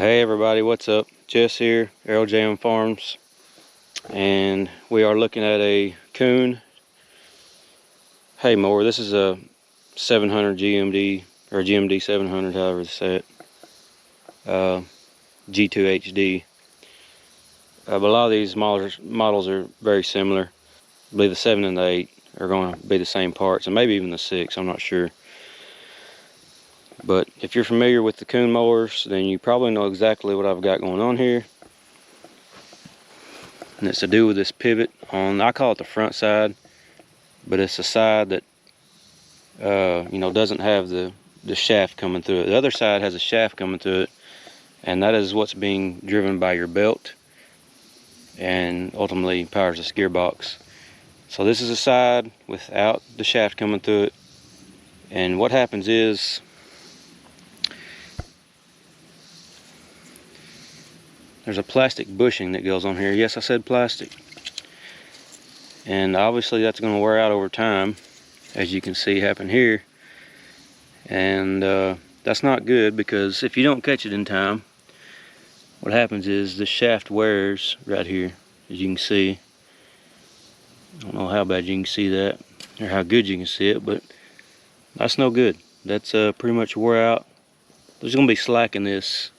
Hey everybody, what's up? Jess here, LJM Farms, and we are looking at a Kuhn hay mower. This is a 700 GMD, or GMD 700, however you say it, G2 HD. But a lot of these models are very similar. I believe the 7 and the 8 are going to be the same parts, and maybe even the 6, I'm not sure. But if you're familiar with the Kuhn mowers, then you probably know exactly what I've got going on here. And it's to do with this pivot on, I call it the front side, but it's the side that doesn't have the shaft coming through it. The other side has a shaft coming through it, and that is what's being driven by your belt and ultimately powers this gearbox. So this is a side without the shaft coming through it, and what happens is there's a plastic bushing that goes on here. Yes, I said plastic. And obviously that's going to wear out over time, as you can see happen here. And that's not good, because if you don't catch it in time, what happens is the shaft wears right here, as you can see. I don't know how bad you can see that, or how good you can see it, but that's no good. That's pretty much wore out. There's going to be slack in this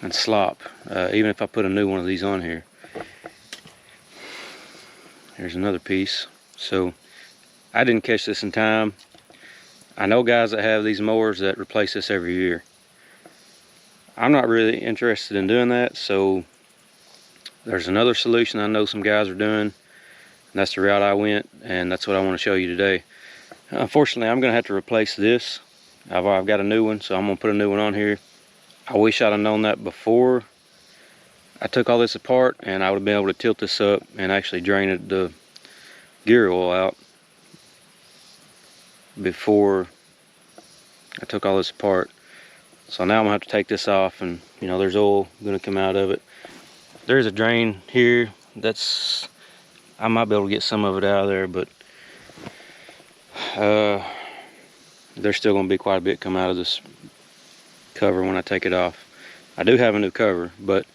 and slop, even if I put a new one of these on here. Here's another piece. So I didn't catch this in time. I know guys that have these mowers that replace this every year. I'm not really interested in doing that, so there's another solution I know some guys are doing, and that's the route I went, and that's what I want to show you today. Unfortunately, I'm going to have to replace this. I've got a new one, so I'm going to put a new one on here. I wish I'd have known that before I took all this apart, and I would have been able to tilt this up and actually drain the gear oil out before I took all this apart. So now I'm gonna have to take this off, and there's oil gonna come out of it. There's a drain here. I might be able to get some of it out of there, but there's still gonna be quite a bit come out of this cover when I take it off. I do have a new cover, but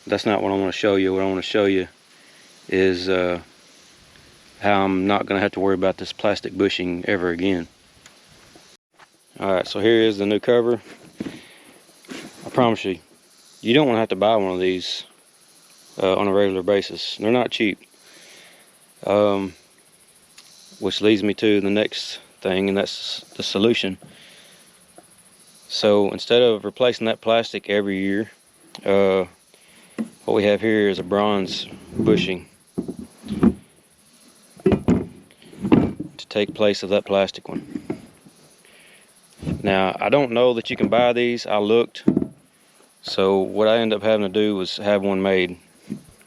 that's not what I want to show you. What I want to show you is how I'm not gonna have to worry about this plastic bushing ever again. Alright, so here is the new cover. I promise you, you don't want to have to buy one of these on a regular basis. They're not cheap. Which leads me to the next thing, and that's the solution. So instead of replacing that plastic every year, what we have here is a bronze bushing to take place of that plastic one. Now, I don't know that you can buy these. I looked. So what I ended up having to do was have one made.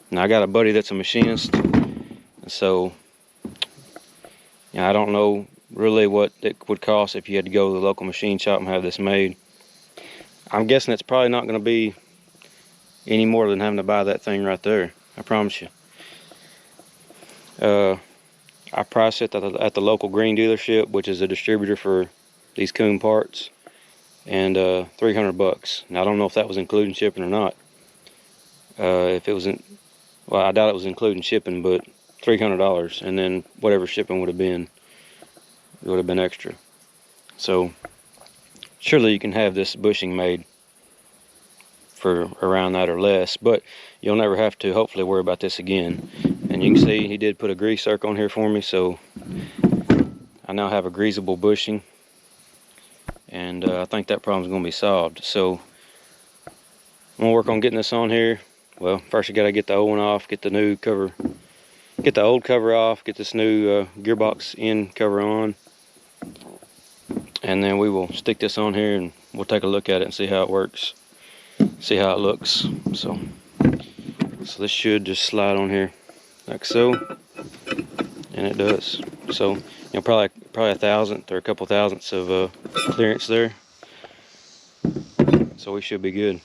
Now I got a buddy that's a machinist, and so I don't know really what it would cost if you had to go to the local machine shop and have this made. I'm guessing it's probably not going to be any more than having to buy that thing right there. I promise you. I priced it at the local green dealership, which is a distributor for these Kuhn parts, and $300. Now I don't know if that was including shipping or not. If it wasn't, well, I doubt it was including shipping, but $300, and then whatever shipping would have been, it would have been extra. So surely you can have this bushing made for around that or less, but you'll never have to hopefully worry about this again. And you can see he did put a grease circle on here for me, so I now have a greasable bushing, and I think that problem's going to be solved. So I'm going to work on getting this on here. Well, first you got to get the old one off, get the new cover, get the old cover off, get this new gearbox end cover on, and then we will stick this on here and we'll take a look at it and see how it works, see how it looks. So this should just slide on here like so, and it does. So probably a thousandth or a couple thousandths of clearance there, so we should be good.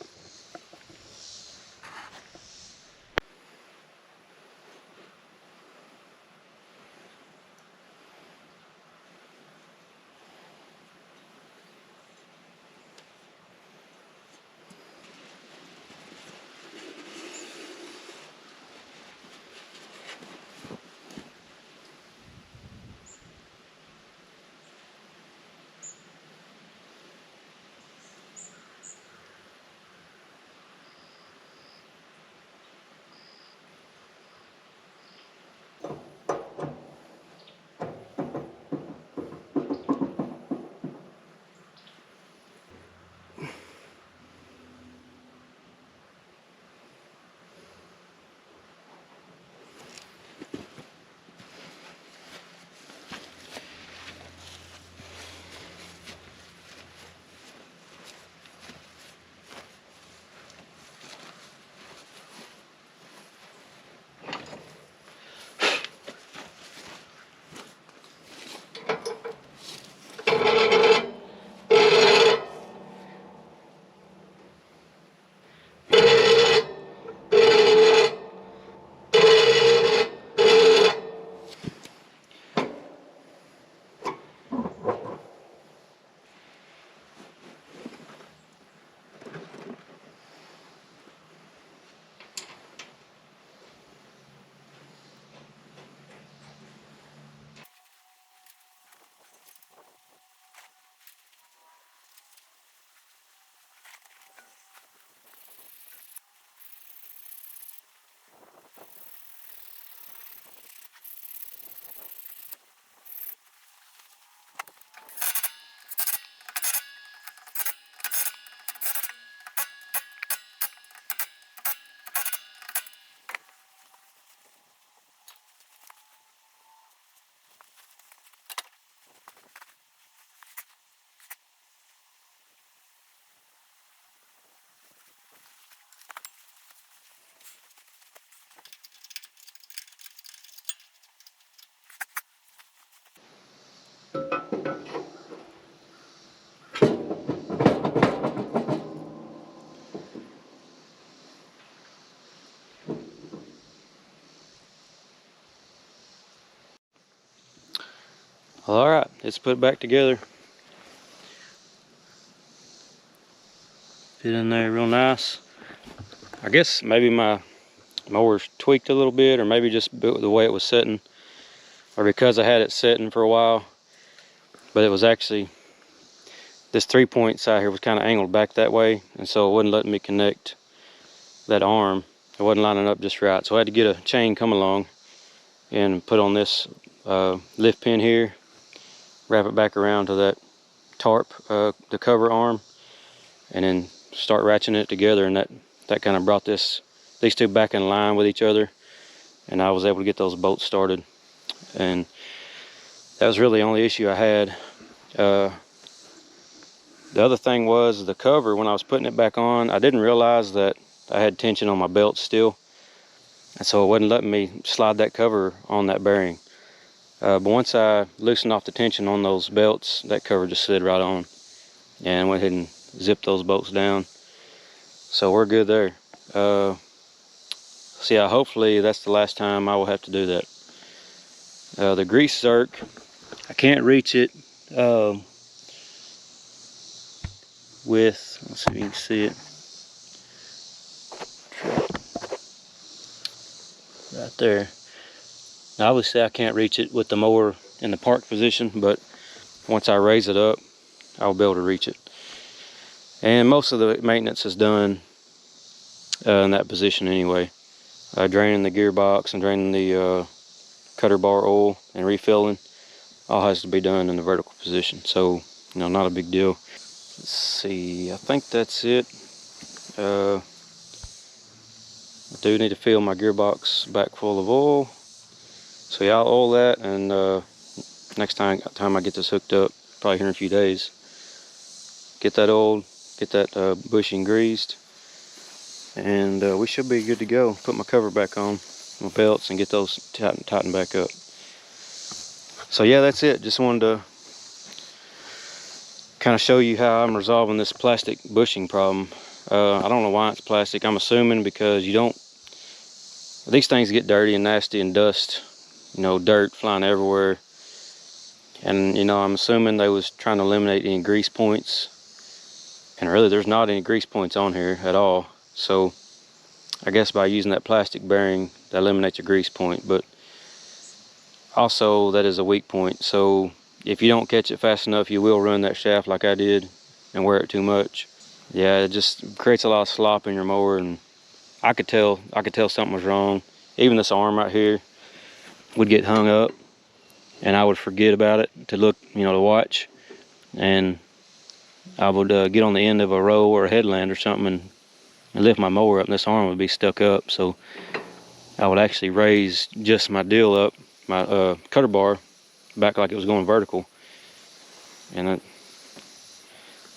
Well, all right, it's put back together. Fit in there real nice. I guess maybe my mower's tweaked a little bit, or maybe just the way it was setting, or because I had it setting for a while. But it was actually, this 3-point side here was kind of angled back that way, and so it wasn't letting me connect that arm. It wasn't lining up just right, so I had to get a chain come along and put on this lift pin here, wrap it back around to that tarp, the cover arm, and then start ratcheting it together, and that kind of brought these two back in line with each other, and I was able to get those bolts started. And that was really the only issue I had. The other thing was the cover. When I was putting it back on, I didn't realize that I had tension on my belt still, and so it wasn't letting me slide that cover on that bearing. But once I loosened off the tension on those belts, that cover just slid right on, and I went ahead and zipped those bolts down. So we're good there. So yeah, hopefully that's the last time I will have to do that. The grease zerk, I can't reach it with, let's see if you can see it. Right there. Now, obviously I can't reach it with the mower in the park position, but once I raise it up, I'll be able to reach it. And most of the maintenance is done in that position anyway. Draining the gearbox and draining the cutter bar oil and refilling all has to be done in the vertical position, so not a big deal. Let's see, I think that's it. I do need to fill my gearbox back full of oil, so yeah, I'll oil that, and next time I get this hooked up, probably here in a few days, get that oiled, get that bushing greased, and we should be good to go. Put my cover back on, my belts, and get those tightened back up. So yeah, that's it. Just wanted to kind of show you how I'm resolving this plastic bushing problem. I don't know why it's plastic. I'm assuming because these things get dirty and nasty and dust, dirt flying everywhere. And I'm assuming they was trying to eliminate any grease points. And really there's not any grease points on here at all. So I guess by using that plastic bearing, that eliminates a grease point. But also that is a weak point. So if you don't catch it fast enough, you will run that shaft like I did and wear it too much. Yeah, it just creates a lot of slop in your mower, and I could tell something was wrong. Even this arm right here would get hung up, and I would forget about it to look, to watch, and I would get on the end of a row or a headland or something and lift my mower up, and this arm would be stuck up. So I would actually raise just my deal up, my cutter bar back like it was going vertical, and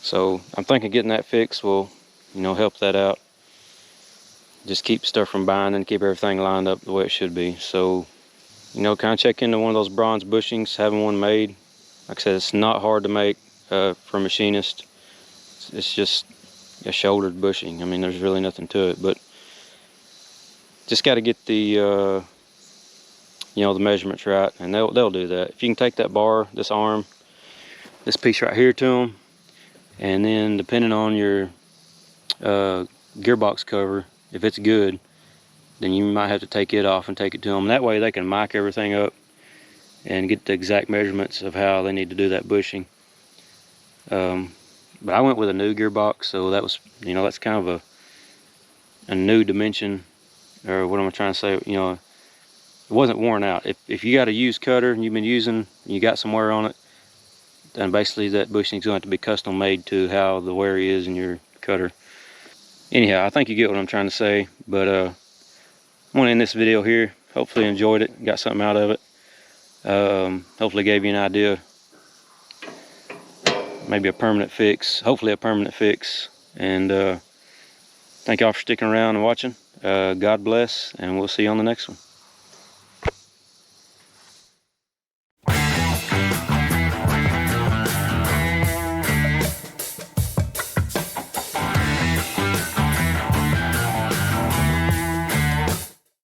so I'm thinking getting that fixed will, help that out. Just keep stuff from binding, keep everything lined up the way it should be. So, kind of check into one of those bronze bushings, having one made. Like I said, it's not hard to make for a machinist. It's just a shouldered bushing. I mean, there's really nothing to it, but just got to get the, the measurements right, and they'll do that. If you can take that bar, this arm, this piece right here to them, and then depending on your gearbox cover, if it's good, then you might have to take it off and take it to them. That way they can mic everything up and get the exact measurements of how they need to do that bushing. But I went with a new gearbox, so that was, that's kind of a new dimension, or what am I trying to say? It wasn't worn out. If you got a used cutter and you've been using, and you got some wear on it, then basically that bushing is going to have to be custom made to how the wear is in your cutter. Anyhow, I think you get what I'm trying to say, but I'm going to end this video here. Hopefully you enjoyed it, got something out of it. Hopefully gave you an idea, maybe a permanent fix, hopefully a permanent fix. And thank y'all for sticking around and watching. God bless, and we'll see you on the next one.